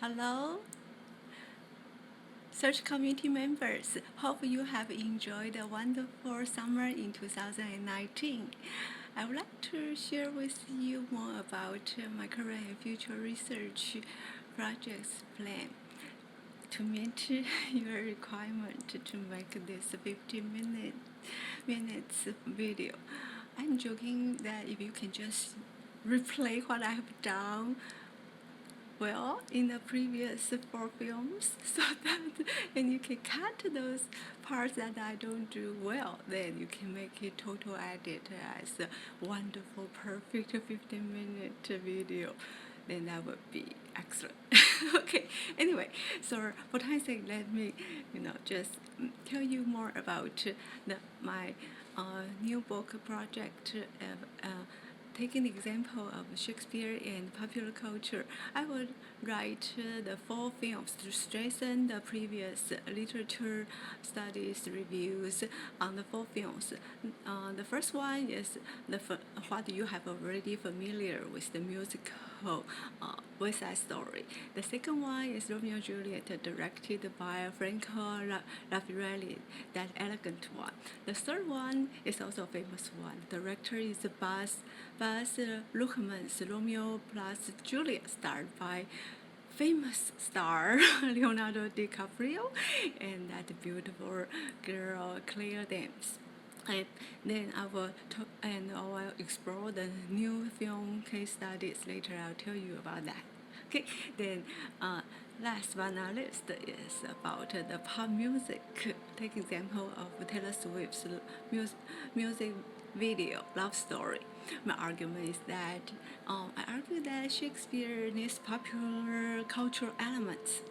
Hello, search community members. Hope you have enjoyed a wonderful summer in 2019. I would like to share with you more about my current and future research projects plan to meet your requirement to make this 15 minutes video. I'm joking that if you can just replay what I have done well in the previous 4 films so that and you can cut those parts that I don't do well, then you can make a total edit as a wonderful perfect 15-minute video, then that would be excellent. Okay, anyway, so for time's sake, let me just tell you more about my new book project. Taking the example of Shakespeare and popular culture, I would write the 4 films to strengthen the previous literature studies reviews on the 4 films. The first one is what you have already familiar with, the musical West Side Story. The second one is Romeo and Juliet, directed by Franco Raffaelli, that elegant one. The third one is also a famous one. The director is Baz Luhrmann's Romeo plus Juliet, starred by famous star Leonardo DiCaprio and that beautiful girl Claire Danes. And then I will explore the new film case studies later. I'll tell you about that. Okay, then last but not least is about the pop music. Take example of Taylor Swift's music video Love Story. My argument is that I argue that Shakespeare needs popular cultural elements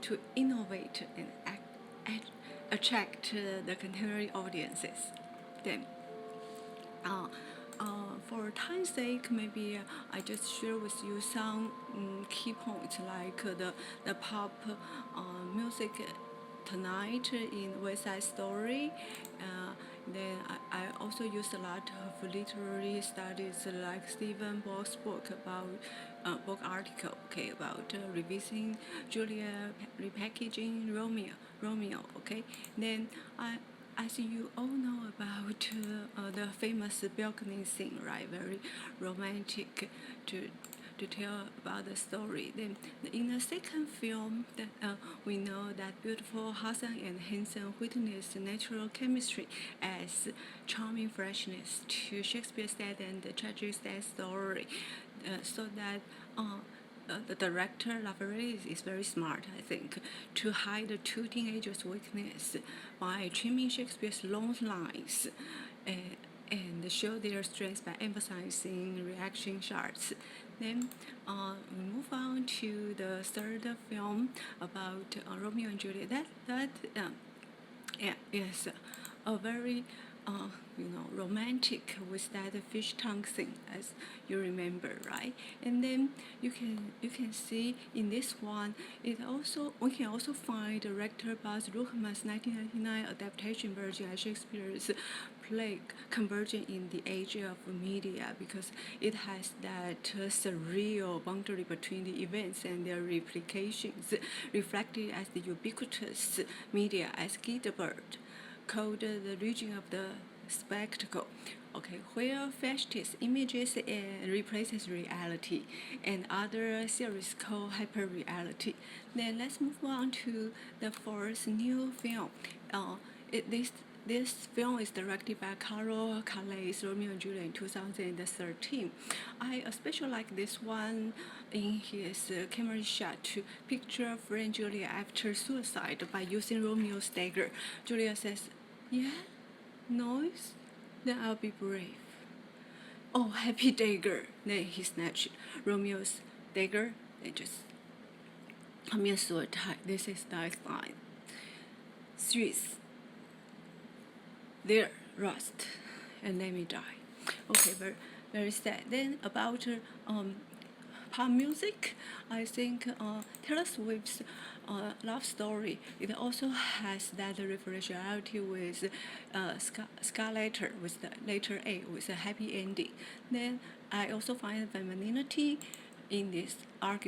to innovate and attract the contemporary audiences. Then, for time's sake, maybe I just share with you some key points like the pop music tonight in West Side Story. Then I also use a lot of literary studies like Stephen Ball's book about book article, about revising Julia, repackaging Romeo. Okay, then as you all know about the famous balcony scene, right? Very romantic to tell about the story. Then in the second film, we know that beautiful Hassan and handsome witness natural chemistry as charming freshness to Shakespeare's sad and tragic sad story, so that the director Raffaelli is very smart, I think, to hide the 2 teenagers' weakness by trimming Shakespeare's long lines and show their strengths by emphasizing reaction shots. Then we move on to the third film about Romeo and Juliet. That is a very romantic with that fish tongue scene, as you remember, right? And then you can see in this one, we can also find director Baz Luhrmann's 1999 adaptation version of Shakespeare's play Convergence in the Age of Media, because it has that surreal boundary between the events and their replications, reflected as the ubiquitous media as Gilbert called the region of the spectacle, where fictitious images replaces reality, and other series called hyperreality. Then let's move on to the fourth new film. This film is directed by Carlo Calais, Romeo and Juliet in 2013. I especially like this one in his camera shot to picture friend Julia after suicide by using Romeo's dagger. Julia says, "Yeah, noise? Then I'll be brave." "Oh, happy dagger." Then he snatched Romeo's dagger and just commit suicide. This is the line. Streets, there, rust, and let me die. Okay, very, very sad. Then about pop music, I think Taylor Swift's Love Story, it also has that referentiality with Scarletter, with the letter A, with a happy ending. Then I also find femininity in this argument.